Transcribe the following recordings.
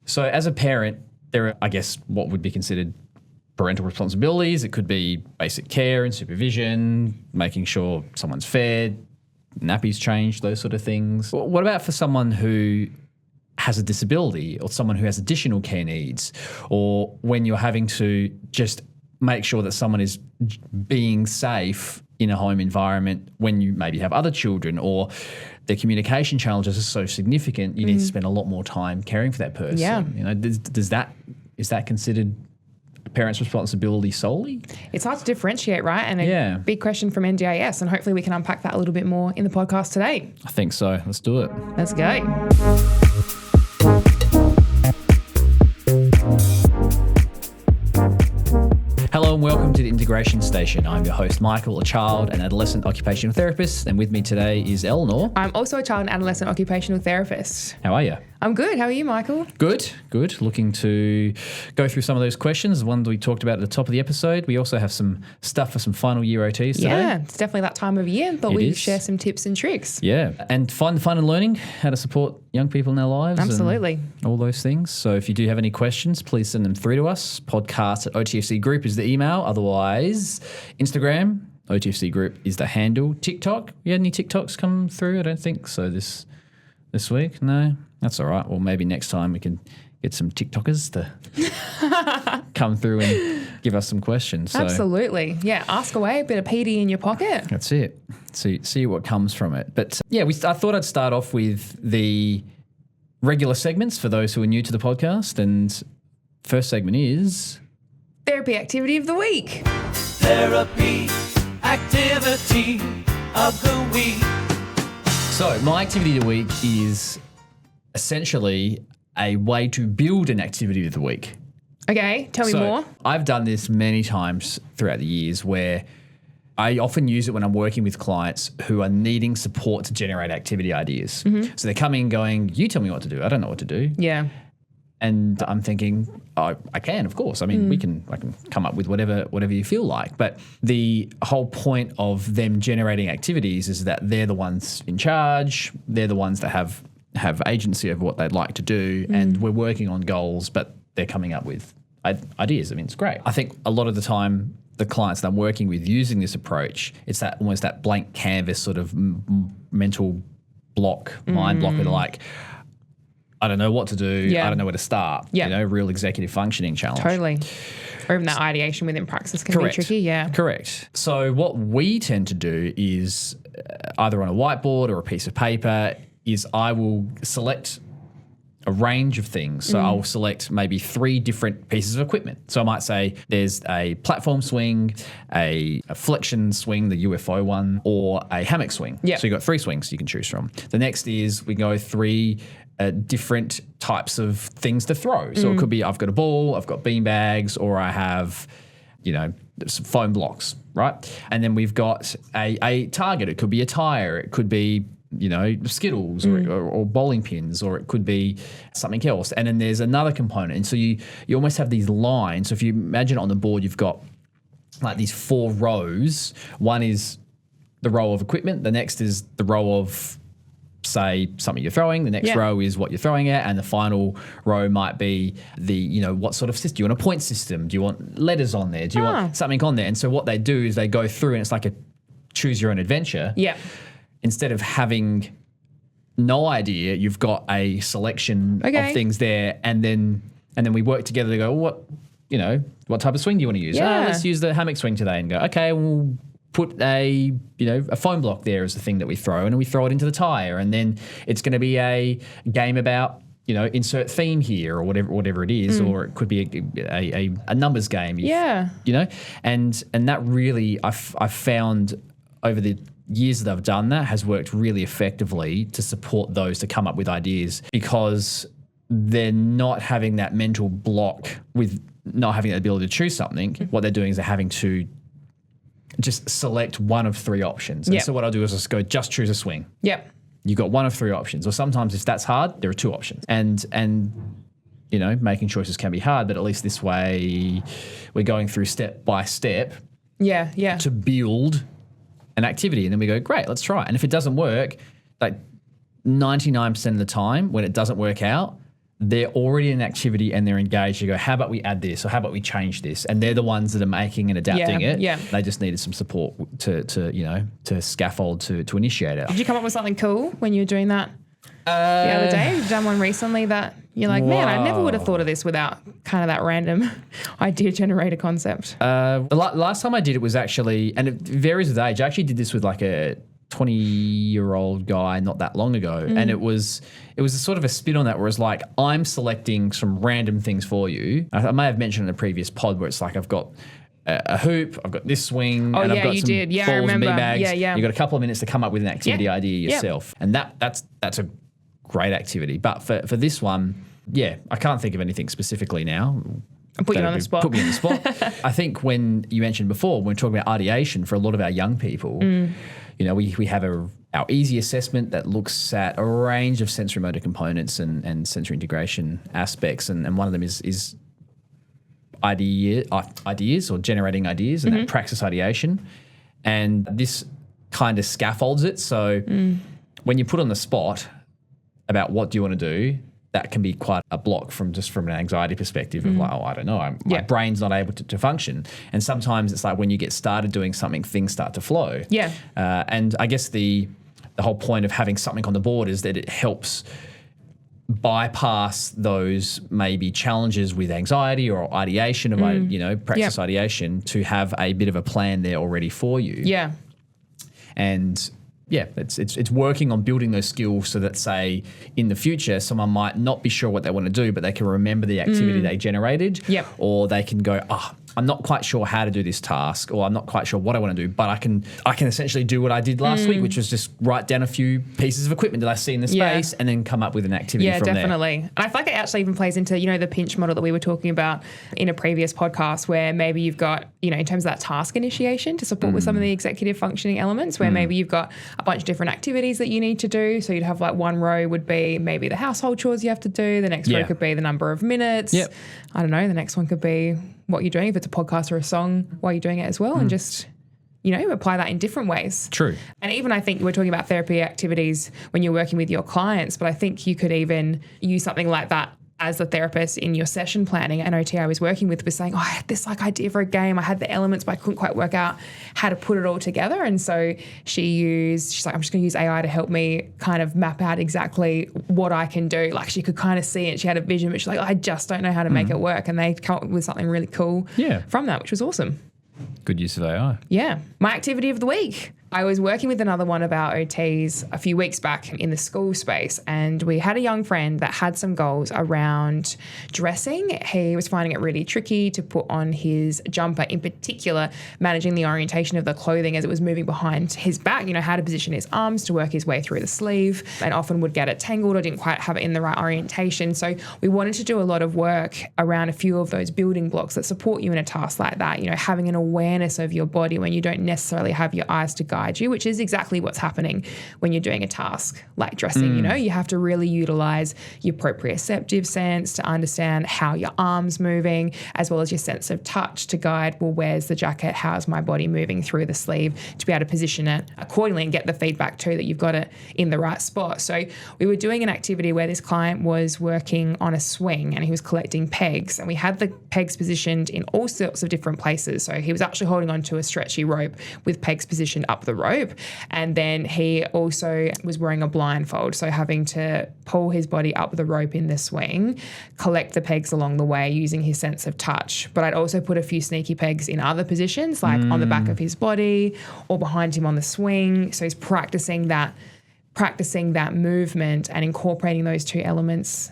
So as a parent, there are, I guess, what would be considered parental responsibilities. It could be basic care and supervision, making sure someone's fed, nappies changed, those sort of things. What about for someone who has a disability or someone who has additional care needs, or when you're having to just make sure that someone is being safe in a home environment when you maybe have other children, or their communication challenges are so significant, you need to spend a lot more time caring for that person. Yeah. You know, is that considered a parent's responsibility solely? It's hard to differentiate, right? And a big question from NDIS, and hopefully we can unpack that a little bit more in the podcast today. I think so. Let's do it. Let's go. Hello and welcome to the Integration Station. I'm your host, Michael, a child and adolescent occupational therapist, and with me today is Eleanor. I'm also a child and adolescent occupational therapist. How are you? I'm good. How are you, Michael? Good. Looking to go through some of those questions, the one that we talked about at the top of the episode. We also have some stuff for some final year OTs today. Yeah, it's definitely that time of year, but we'd share some tips and tricks. Yeah, and find the fun and learning, how to support young people in their lives. Absolutely. And all those things. So if you do have any questions, please send them through to us. Podcast@OTFC Group is the email. Otherwise, Instagram, OTFC Group is the handle. TikTok, you had any TikToks come through? I don't think so this week. No, that's all right. Well, maybe next time we can get some TikTokers to come through and give us some questions. So Absolutely. Yeah, ask away, a bit of PD in your pocket. that's it. See what comes from it. But yeah, I thought I'd start off with the regular segments for those who are new to the podcast. And first segment is Therapy activity of the week. Therapy activity of the week. So my activity of the week is essentially a way to build an activity of the week. Okay, tell me more. I've done this many times throughout the years where I often use it when I'm working with clients who are needing support to generate activity ideas. Mm-hmm. So they're coming going, you tell me what to do. I don't know what to do. Yeah. And I'm thinking, oh, I can, of course. I mean, I can come up with whatever you feel like. But the whole point of them generating activities is that they're the ones in charge. They're the ones that have agency over what they'd like to do. And we're working on goals, but they're coming up with ideas. I mean, it's great. I think a lot of the time, the clients that I'm working with using this approach, it's that almost that blank canvas sort of mental block, mind block, where they're like, I don't know what to do. Yeah. I don't know where to start. Yeah. You know, real executive functioning challenge. Totally. Or even that ideation within praxis can be tricky. Yeah. Correct. So what we tend to do is either on a whiteboard or a piece of paper is I will select a range of things. So I'll select maybe 3 different pieces of equipment. So I might say there's a platform swing, a flexion swing, the UFO one, or a hammock swing. Yeah. So you've got 3 swings you can choose from. The next is we go 3 different types of things to throw. So it could be I've got a ball, I've got bean bags, or I have, some foam blocks, right? And then we've got a target. It could be a tire. It could be Skittles or bowling pins, or it could be something else. And then there's another component. And so you almost have these lines. So if you imagine on the board, you've got like these 4 rows. One is the row of equipment. The next is the row of, say, something you're throwing. The next row is what you're throwing at. And the final row might be the, what sort of system. Do you want a point system? Do you want letters on there? Do you want something on there? And so what they do is they go through and it's like a choose your own adventure. Yeah. Instead of having no idea, you've got a selection of things there, and then we work together to go, what type of swing do you want to use? Yeah. Let's use the hammock swing today, and go, okay, we'll put a foam block there as the thing that we throw, and we throw it into the tire, and then it's going to be a game about insert theme here or whatever it is, or it could be a numbers game. And that really I've found over the years that I've done that has worked really effectively to support those to come up with ideas, because they're not having that mental block with not having the ability to choose something. What they're doing is they're having to just select one of 3 options. And so what I'll do is just choose a swing. Yep. You've got one of 3 options. Or sometimes if that's hard, there are 2 options. And making choices can be hard, but at least this way we're going through step by step to build an activity, and then we go, great, let's try it. And if it doesn't work, like 99% of the time when it doesn't work out, they're already in activity and they're engaged, you go, how about we add this or how about we change this? And they're the ones that are making and adapting it. Yeah. They just needed some support to scaffold to initiate it. Did you come up with something cool when you were doing that the other day? You've done one recently that you're like, man, I never would have thought of this without kind of that random idea generator concept. The last time I did it was actually, and it varies with age, I actually did this with like a 20-year-old guy not that long ago, and it was a sort of a spin on that where it's like, I'm selecting some random things for you. I may have mentioned in a previous pod where it's like, I've got a hoop, I've got this swing, and I've got some balls and beanbags. You've got a couple of minutes to come up with an activity idea yourself. And that's a great activity. But for this one, I can't think of anything specifically now. Put you on the spot. Put me on the spot. I think when you mentioned before, when we're talking about ideation for a lot of our young people, we have our easy assessment that looks at a range of sensory motor components and sensory integration aspects, and one of them is ideas or generating ideas, and that praxis ideation. And this kind of scaffolds it. So when you're put on the spot about what do you want to do, that can be quite a block from an anxiety perspective of like, I don't know, my brain's not able to function. And sometimes it's like when you get started doing something, things start to flow. Yeah. And I guess the whole point of having something on the board is that it helps bypass those maybe challenges with anxiety or ideation of, practice ideation, to have a bit of a plan there already for you. Yeah. And it's working on building those skills so that, say, in the future, someone might not be sure what they want to do, but they can remember the activity they generated. Yep. Or they can go, I'm not quite sure how to do this task, or I'm not quite sure what I want to do, but I can essentially do what I did last week, which was just write down a few pieces of equipment that I see in the space and then come up with an activity from there. Yeah, definitely. And I feel like it actually even plays into, the pinch model that we were talking about in a previous podcast, where maybe you've got, in terms of that task initiation to support with some of the executive functioning elements, where maybe you've got a bunch of different activities that you need to do. So you'd have like one row would be maybe the household chores you have to do. The next row could be the number of minutes. Yep. I don't know. The next one could be what you're doing, if it's a podcast or a song, while you're doing it as well, and just, apply that in different ways. True. And even I think we're talking about therapy activities when you're working with your clients, but I think you could even use something like that as a therapist in your session planning. An OT I was working with was saying, I had this idea for a game. I had the elements, but I couldn't quite work out how to put it all together. And so she's like, I'm just going to use AI to help me kind of map out exactly what I can do. Like, she could kind of see it. She had a vision, but she's like, I just don't know how to make it work. And they come up with something really cool from that, which was awesome. Good use of AI. Yeah. My activity of the week. I was working with another one of our OTs a few weeks back in the school space, and we had a young friend that had some goals around dressing. He was finding it really tricky to put on his jumper, in particular, managing the orientation of the clothing as it was moving behind his back, how to position his arms to work his way through the sleeve, and often would get it tangled or didn't quite have it in the right orientation. So we wanted to do a lot of work around a few of those building blocks that support you in a task like that, having an awareness of your body when you don't necessarily have your eyes to guide you, which is exactly what's happening when you're doing a task like dressing. You have to really utilize your proprioceptive sense to understand how your arm's moving, as well as your sense of touch to guide, well, where's the jacket? How's my body moving through the sleeve, to be able to position it accordingly and get the feedback too that you've got it in the right spot. So we were doing an activity where this client was working on a swing and he was collecting pegs, and we had the pegs positioned in all sorts of different places. So he was actually holding onto a stretchy rope with pegs positioned up the rope, and then he also was wearing a blindfold, so having to pull his body up the rope in the swing, collect the pegs along the way using his sense of touch. But I'd also put a few sneaky pegs in other positions, like on the back of his body or behind him on the swing. So he's practicing that movement and incorporating those two elements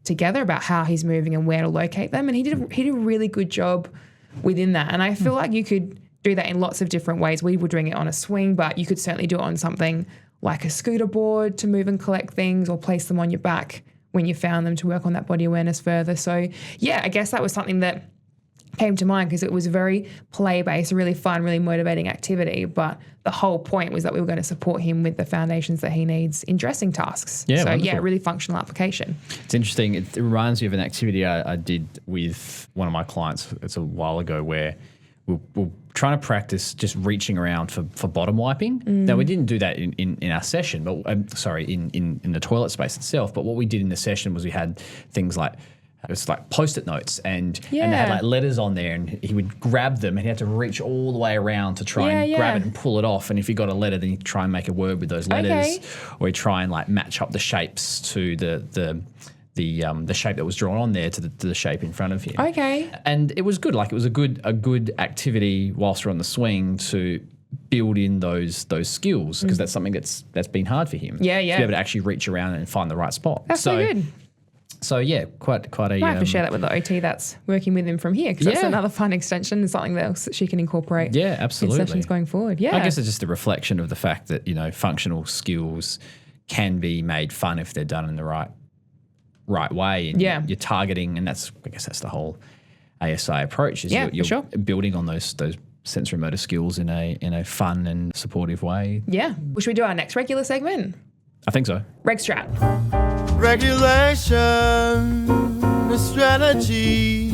together about how he's moving and where to locate them. And he did a really good job within that. And I feel like you could do that in lots of different ways. We were doing it on a swing, but you could certainly do it on something like a scooter board to move and collect things, or place them on your back when you found them, to work on that body awareness further. So yeah, I guess that was something that came to mind because it was a very play-based, really fun, really motivating activity. But the whole point was that we were going to support him with the foundations that he needs in dressing tasks. Yeah, so wonderful. Yeah, really functional application. It's interesting. It reminds me of an activity I did with one of my clients. It's a while ago, where we're trying to practice just reaching around for bottom wiping. Now, we didn't do that in our session, but in the toilet space itself. But what we did in the session was we had things like, it was like Post-it notes and they had like letters on there, and he would grab them and he had to reach all the way around to try and grab it and pull it off. And if he got a letter, then he'd try and make a word with those letters, or he'd try and like match up the shapes to the shape that was drawn on there to the shape in front of him. Okay. And it was good. Like, it was a good activity whilst we're on the swing to build in those skills, because that's something that's been hard for him. Yeah, yeah. To be able to actually reach around and find the right spot. That's so good. So yeah, quite a. I have to share that with the OT that's working with him from here, because that's another fun extension and something else that she can incorporate. Yeah, absolutely. In sessions going forward. Yeah, I guess it's just a reflection of the fact that functional skills can be made fun if they're done in the right way, and you're targeting, and that's the whole ASI approach. Is you're building on those sensory motor skills in a fun and supportive way. Yeah. Well, should we do our next regular segment? I think so. Reg Strat. Regulation, the strategy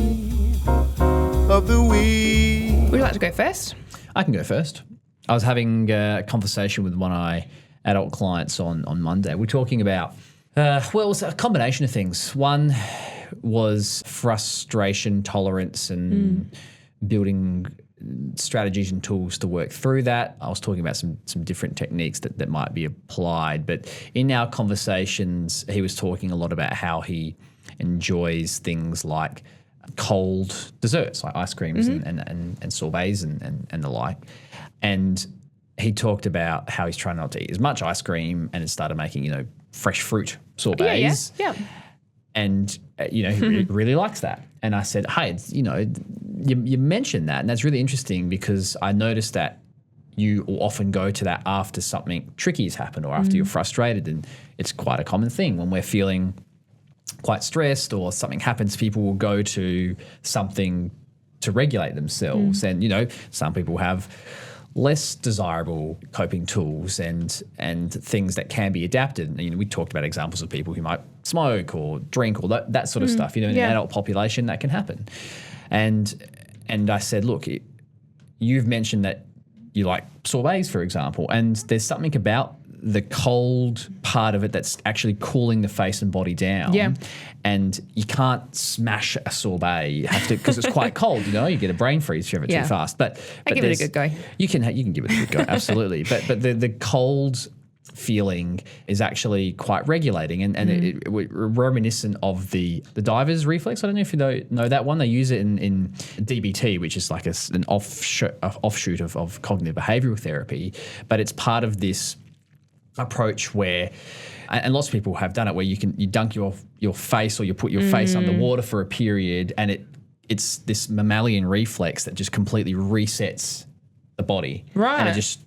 of the week. Would you like to go first? I can go first. I was having a conversation with one of my adult clients on Monday. We're talking about, it was a combination of things. One was frustration tolerance and building strategies and tools to work through that. I was talking about some different techniques that might be applied. But in our conversations, he was talking a lot about how he enjoys things like cold desserts, like ice creams and sorbets and the like. And he talked about how he's trying not to eat as much ice cream and has started making, fresh fruit sorbets. Yeah. And, he really likes that. And I said, hey, you mentioned that, and that's really interesting, because I noticed that you will often go to that after something tricky has happened or after you're frustrated, and it's quite a common thing when we're feeling quite stressed or something happens. People will go to something to regulate themselves, and some people have less desirable coping tools and things that can be adapted. We talked about examples of people who might smoke or drink or that sort of stuff. In an adult population, that can happen. And I said, look, you've mentioned that you like sorbets, for example, and there's something about the cold part of it that's actually cooling the face and body down. Yeah. And you can't smash a sorbet. You have to, because it's quite cold, you get a brain freeze if you have it too fast. But give it a good go. You can give it a good go, absolutely. But the cold feeling is actually quite regulating and it reminiscent of the diver's reflex. I don't know if you know that one. They use it in DBT, which is like an offshoot of cognitive behavioral therapy, but it's part of this approach where, and lots of people have done it, where you dunk your face, or you put your face underwater for a period, and it's this mammalian reflex that just completely resets the body. Right. And it just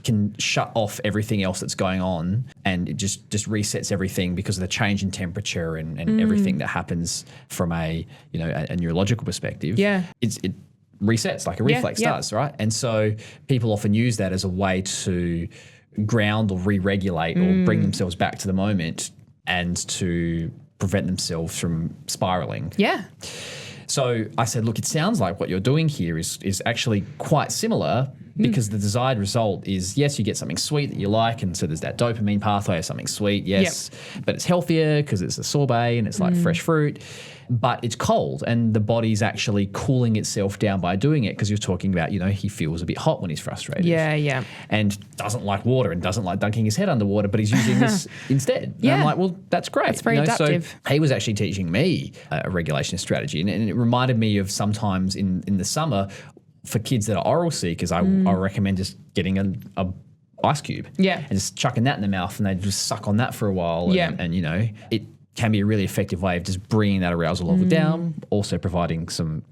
can shut off everything else that's going on, and it just resets everything because of the change in temperature and everything that happens from a neurological perspective. Yeah. It resets like a reflex does, right? And so people often use that as a way to ground or re-regulate or bring themselves back to the moment and to prevent themselves from spiraling. Yeah. So I said, look, it sounds like what you're doing here is actually quite similar, because the desired result is, yes, you get something sweet that you like, and so there's that dopamine pathway of something sweet, yes, but it's healthier because it's a sorbet and it's like fresh fruit, but it's cold, and the body's actually cooling itself down by doing it, because you're talking about, he feels a bit hot when he's frustrated. Yeah. And doesn't like water and doesn't like dunking his head underwater, but he's using this instead. And I'm like, well, that's great. That's very adaptive. So he was actually teaching me a regulation strategy, and it reminded me of sometimes in the summer, for kids that are oral seekers, I recommend just getting a ice cube. Yeah. And just chucking that in the mouth, and they just suck on that for a while. And it can be a really effective way of just bringing that arousal level down, also providing some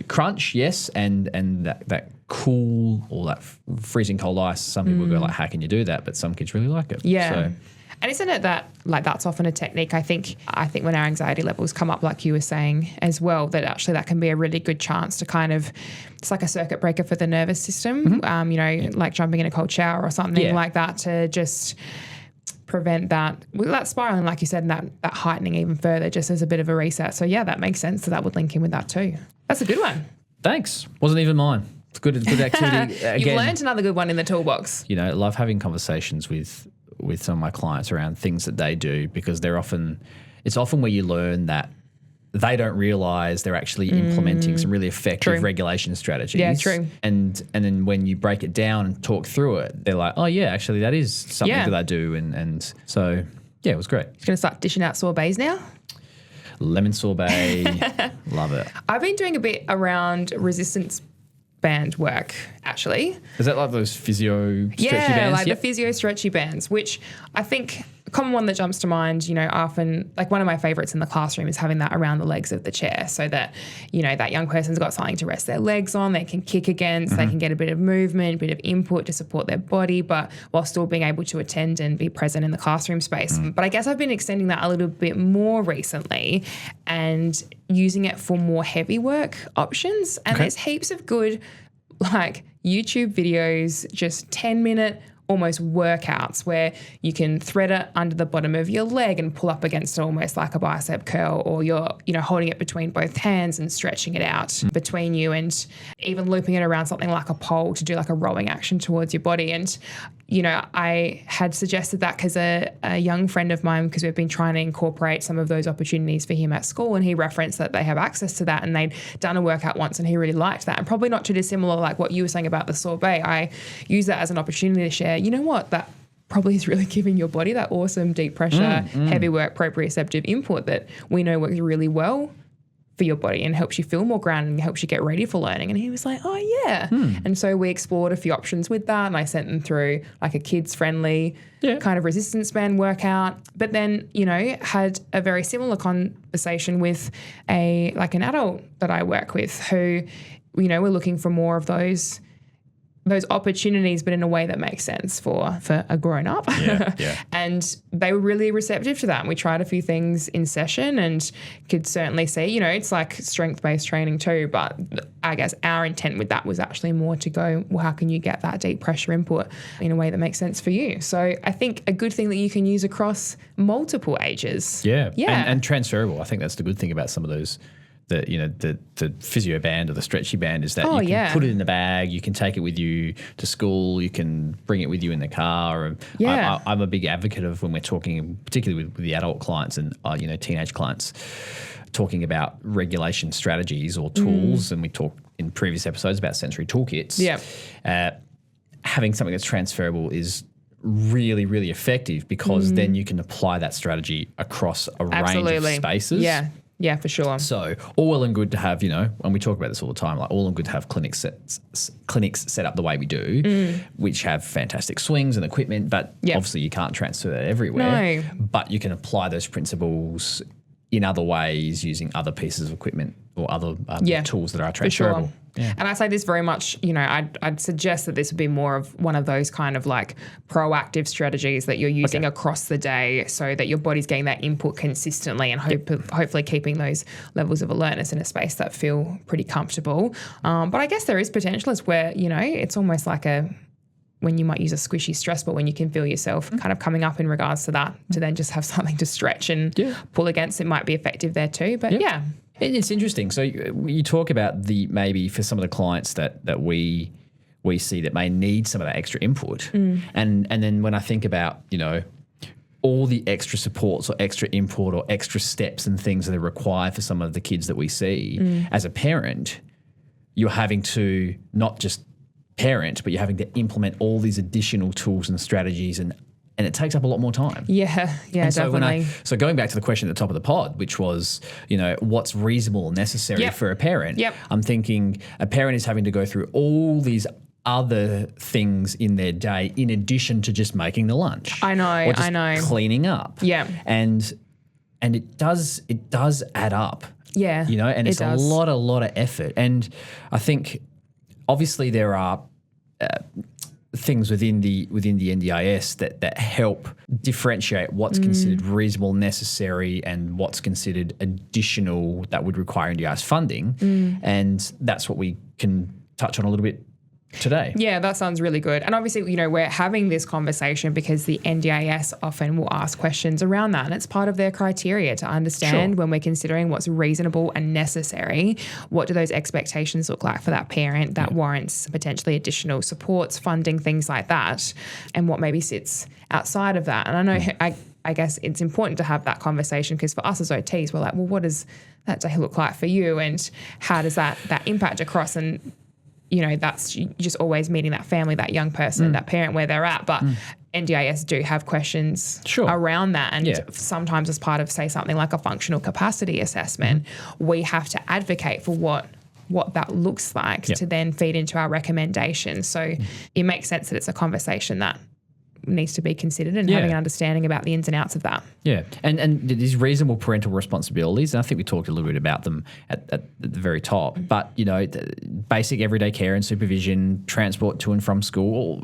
crunch, yes, and that cool or that freezing cold ice. Some people go like, how can you do that? But some kids really like it. Yeah. So. And isn't it that that's often a technique? I think when our anxiety levels come up, like you were saying as well, that actually that can be a really good chance to kind of, it's like a circuit breaker for the nervous system, like jumping in a cold shower or something like that, to just prevent that spiraling, like you said, and that heightening even further, just as a bit of a reset. So that makes sense. So that would link in with that too. That's a good one. Thanks. Wasn't even mine. It's good activity. Again, You've learned another good one in the toolbox. you know, love having conversations with some of my clients around things that they do, because it's often where you learn that they don't realize they're actually implementing some really effective regulation strategies. Yeah, true. And then when you break it down and talk through it, they're like, oh yeah, actually that is something that I do. And so, yeah, it was great. You're going to start dishing out sorbets now? Lemon sorbet, love it. I've been doing a bit around resistance band work, actually. Is that like those physio stretchy bands? Yeah, like the physio stretchy bands, which I think a common one that jumps to mind, you know, often, like one of my favorites in the classroom is having that around the legs of the chair so that, you know, that young person's got something to rest their legs on, they can kick against, they can get a bit of movement, a bit of input to support their body, but while still being able to attend and be present in the classroom space. But I guess I've been extending that a little bit more recently and using it for more heavy work options. And there's heaps of good like YouTube videos, just 10-minute almost workouts where you can thread it under the bottom of your leg and pull up against it almost like a bicep curl, or you're, you know, holding it between both hands and stretching it out between you, and even looping it around something like a pole to do like a rowing action towards your body. And, you know, I had suggested that because a young friend of mine, because we've been trying to incorporate some of those opportunities for him at school, and he referenced that they have access to that and they'd done a workout once and he really liked that. And probably not too dissimilar like what you were saying about the sorbet, I use that as an opportunity to share, you know what, that probably is really giving your body that awesome deep pressure, heavy work, proprioceptive input that we know works really well for your body and helps you feel more grounded and helps you get ready for learning. And he was like, oh yeah. And so we explored a few options with that, and I sent them through like a kids friendly kind of resistance band workout, but then, you know, had a very similar conversation with an adult that I work with who, you know, we're looking for more of those opportunities, but in a way that makes sense for a grown-up. And they were really receptive to that. And we tried a few things in session and could certainly see, you know, it's like strength-based training too, but I guess our intent with that was actually more to go, well, how can you get that deep pressure input in a way that makes sense for you? So I think a good thing that you can use across multiple ages. Yeah. And transferable. I think that's the good thing about some of those. The physio band or the stretchy band is that you can put it in the bag, you can take it with you to school, you can bring it with you in the car. I'm a big advocate of when we're talking, particularly with the adult clients and teenage clients, talking about regulation strategies or tools, and we talked in previous episodes about sensory toolkits. Having something that's transferable is really, really effective because then you can apply that strategy across a range of spaces. Yeah, for sure. So all well and good to have, you know, and we talk about this all the time, like all well and good to have clinics set up the way we do, which have fantastic swings and equipment, but obviously you can't transfer that everywhere. No. But you can apply those principles in other ways using other pieces of equipment or other tools that are transferable. Sure. Yeah. And I say this very much, you know, I'd suggest that this would be more of one of those kind of like proactive strategies that you're using across the day so that your body's getting that input consistently and hopefully keeping those levels of alertness in a space that feel pretty comfortable. But I guess there is potential as where, you know, it's almost like when you might use a squishy stress ball when you can feel yourself kind of coming up in regards to that, to then just have something to stretch and pull against. It might be effective there too. But It's interesting. So you talk about maybe for some of the clients that we see that may need some of that extra input. And then when I think about, you know, all the extra supports or extra input or extra steps and things that are required for some of the kids that we see, as a parent, you're having to not just parent, but you're having to implement all these additional tools and strategies, and it takes up a lot more time. Yeah, and so definitely. So going back to the question at the top of the pod, which was, you know, what's reasonable and necessary for a parent, I'm thinking a parent is having to go through all these other things in their day in addition to just making the lunch. I know, or just cleaning up. Yeah. And it does add up. Yeah. You know, and it's a lot of effort. And I think obviously there are things within the NDIS that help differentiate what's considered reasonable, necessary, and what's considered additional that would require NDIS funding. And that's what we can touch on a little bit today. Yeah, that sounds really good. And obviously, we're having this conversation because the NDIS often will ask questions around that. And it's part of their criteria to understand when we're considering what's reasonable and necessary, what do those expectations look like for that parent that warrants potentially additional supports, funding, things like that, and what maybe sits outside of that. And I know, I guess it's important to have that conversation because for us as OTs, we're like, well, what does that day look like for you? And how does that impact across? And that's just always meeting that family, that young person, that parent where they're at. But NDIS do have questions around that. And sometimes as part of, say, something like a functional capacity assessment, we have to advocate for what that looks like to then feed into our recommendations. So it makes sense that it's a conversation that needs to be considered and having an understanding about the ins and outs of that. Yeah, and these reasonable parental responsibilities, and I think we talked a little bit about them at the very top, but, basic everyday care and supervision, transport to and from school,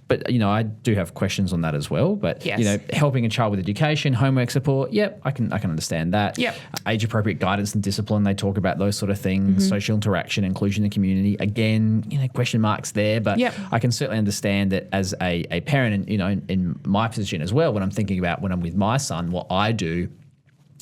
but, I do have questions on that as well, but, helping a child with education, homework support, I can understand that. Yep. Age-appropriate guidance and discipline, they talk about those sort of things, social interaction, inclusion in the community, again, question marks there, but I can certainly understand that as a parent and, in my position as well, when I'm thinking about when I'm with my son, what I do,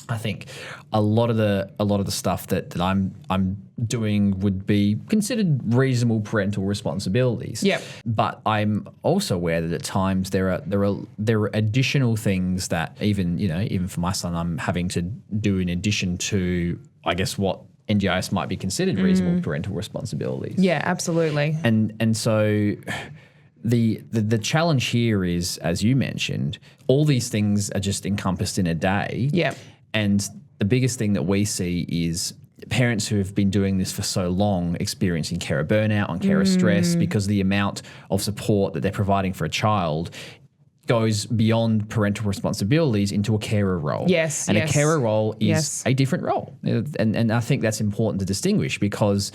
I think a lot of the stuff that I'm doing would be considered reasonable parental responsibilities. Yep. But I'm also aware that at times there are additional things that even for my son I'm having to do in addition to, I guess, what NDIS might be considered reasonable parental responsibilities. Yeah, absolutely. And so the challenge here is, as you mentioned, all these things are just encompassed in a day. Yeah. And the biggest thing that we see is parents who have been doing this for so long experiencing carer burnout and carer stress because the amount of support that they're providing for a child goes beyond parental responsibilities into a carer role. Yes. And a carer role is a different role. And I think that's important to distinguish because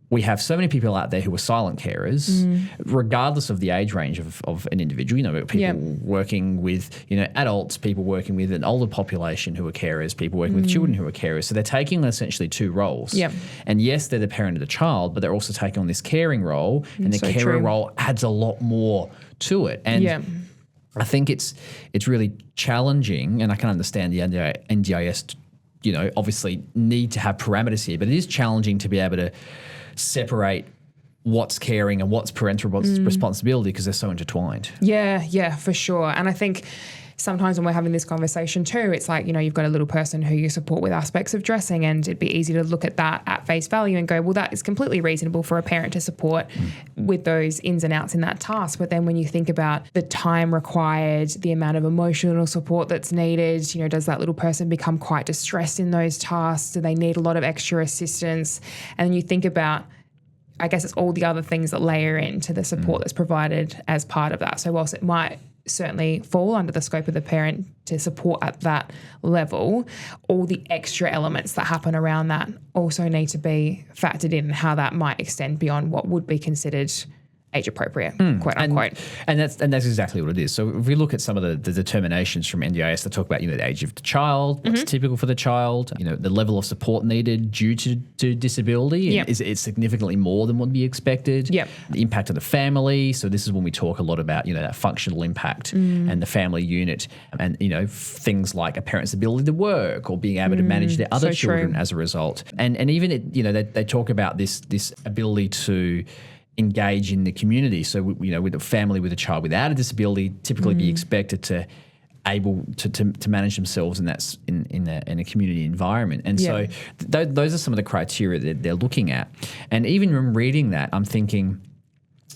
we have so many people out there who are silent carers, regardless of the age range of an individual. People working with, adults, people working with an older population who are carers, people working with children who are carers. So they're taking on essentially two roles. Yep. And yes, they're the parent of the child, but they're also taking on this caring role, and the carer role adds a lot more to it. And I think it's really challenging, and I can understand the NDIS, obviously need to have parameters here, but it is challenging to be able to separate what's caring and what's parental responsibility because they're so intertwined. Yeah, for sure. And I think sometimes when we're having this conversation too, it's like, you've got a little person who you support with aspects of dressing, and it'd be easy to look at that at face value and go, well, that is completely reasonable for a parent to support with those ins and outs in that task. But then when you think about the time required, the amount of emotional support that's needed, does that little person become quite distressed in those tasks? Do they need a lot of extra assistance? And then you think about, I guess it's all the other things that layer into the support that's provided as part of that. So whilst it might certainly fall under the scope of the parent to support at that level, all the extra elements that happen around that also need to be factored in, and how that might extend beyond what would be considered age appropriate, quote unquote. And that's exactly what it is. So if we look at some of the determinations from NDIS that talk about, the age of the child, what's typical for the child, the level of support needed due to disability is significantly more than would be expected. Yep. The impact of the family. So this is when we talk a lot about, that functional impact and the family unit, and, things like a parent's ability to work or being able to manage their other children as a result. And even they talk about this ability to engage in the community. So, with a family with a child without a disability, typically be expected to able to manage themselves in a community environment. And so those are some of the criteria that they're looking at. And even when reading that, I'm thinking,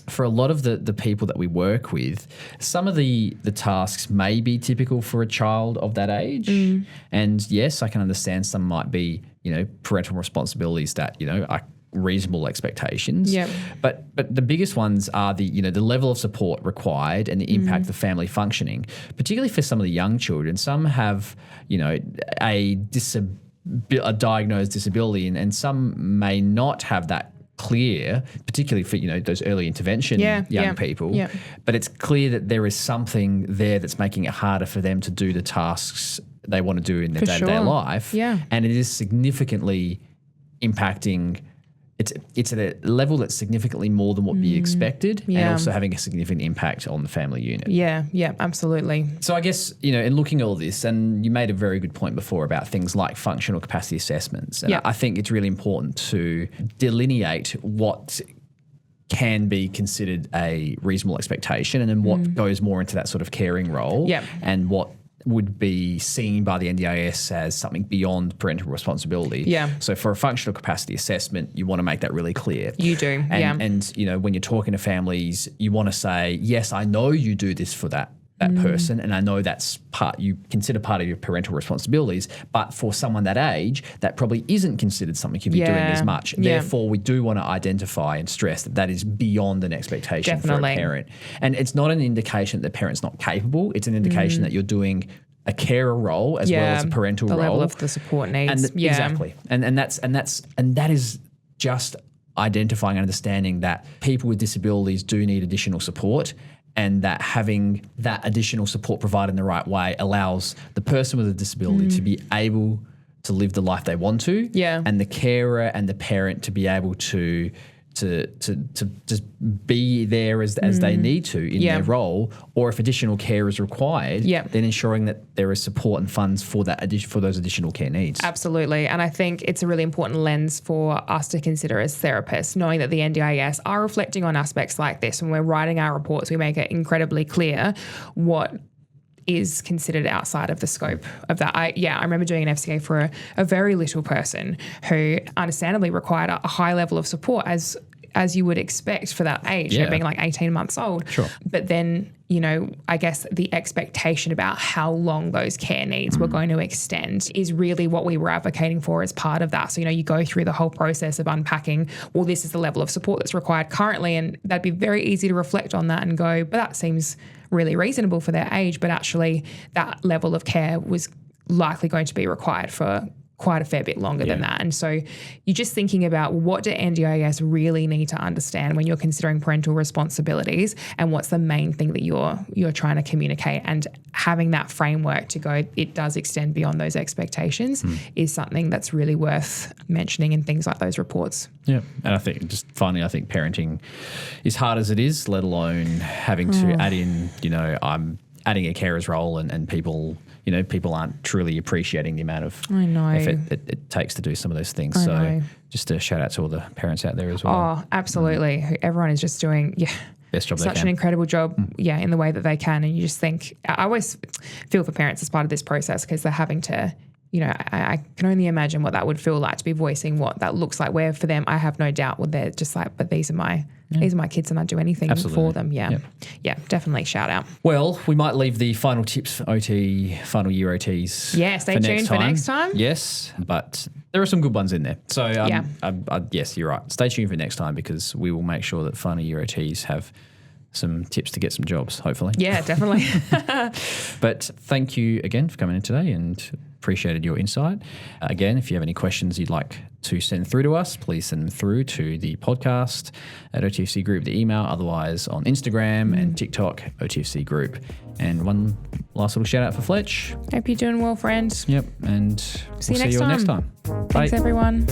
for a lot of the people that we work with, some of the tasks may be typical for a child of that age. And yes, I can understand some might be, parental responsibilities that, are reasonable expectations. Yep. But the biggest ones are the level of support required and the impact of family functioning, particularly for some of the young children. Some have, a diagnosed disability, and some may not have that clear, particularly for, those early intervention young people. Yeah. But it's clear that there is something there that's making it harder for them to do the tasks they want to do in their day-to-day life. Yeah. And it is significantly impacting it's at a level that's significantly more than what would be expected, and Yeah. also having a significant impact on the family unit. Yeah, absolutely. So I guess, in looking at all this, and you made a very good point before about things like functional capacity assessments. And Yeah. I think it's really important to delineate what can be considered a reasonable expectation and then what goes more into that sort of caring role Yeah. and what would be seen by the NDIS as something beyond parental responsibility. Yeah. So for a functional capacity assessment, you want to make that really clear. You do, yeah. And when you're talking to families, you want to say, yes, I know you do this for that person, and I know that's you consider part of your parental responsibilities, but for someone that age, that probably isn't considered something you'd be doing as much. Yeah. Therefore, we do want to identify and stress that is beyond an expectation for a parent. And it's not an indication that the parent's not capable. It's an indication that you're doing a carer role as well as a parental the role. level of the support needs. Exactly. And that is just identifying and understanding that people with disabilities do need additional support, and that having that additional support provided in the right way allows the person with a disability to be able to live the life they want to, and the carer and the parent to be able to just be there as they need to in their role, or if additional care is required, then ensuring that there is support and funds for those additional care needs. Absolutely. And I think it's a really important lens for us to consider as therapists, knowing that the NDIS are reflecting on aspects like this. When we're writing our reports, we make it incredibly clear what is considered outside of the scope of that. I remember doing an FCA for a very little person who understandably required a high level of support as you would expect for that age, being like 18 months old. Sure. But then, I guess the expectation about how long those care needs were going to extend is really what we were advocating for as part of that. So, you go through the whole process of unpacking, well, this is the level of support that's required currently, and that'd be very easy to reflect on that and go, but that seems really reasonable for their age, but actually that level of care was likely going to be required for quite a fair bit longer than that. And so you're just thinking about, what do NDIS really need to understand when you're considering parental responsibilities, and what's the main thing that you're trying to communicate, and having that framework to go, it does extend beyond those expectations is something that's really worth mentioning in things like those reports. Yeah. And I think parenting is hard as it is, let alone having to add in, I'm adding a carer's role and people aren't truly appreciating the amount of effort it takes to do some of those things. So just a shout out to all the parents out there as well. Oh, absolutely. Everyone is just doing, best job they can. Such an incredible job, in the way that they can. And you just think, I always feel for parents as part of this process, because they're having to, I can only imagine what that would feel like to be voicing what that looks like, where for them, I have no doubt they're just like, but these are my kids and I'd do anything for them. Yeah, definitely shout out. Well, we might leave the final tips for final year OTs. Yeah, stay tuned for next time. Yes, but there are some good ones in there. So yes, you're right. Stay tuned for next time, because we will make sure that final year OTs have some tips to get some jobs, hopefully. Yeah, definitely. But thank you again for coming in today, and appreciated your insight. Again, if you have any questions you'd like to send through to us, please send them through to the podcast at OTFC Group, the email, otherwise on Instagram and TikTok, OTFC Group. And one last little shout out for Fletch. Hope you're doing well, friends. Yep, and See we'll you see you next next time. Thanks, Bye. everyone.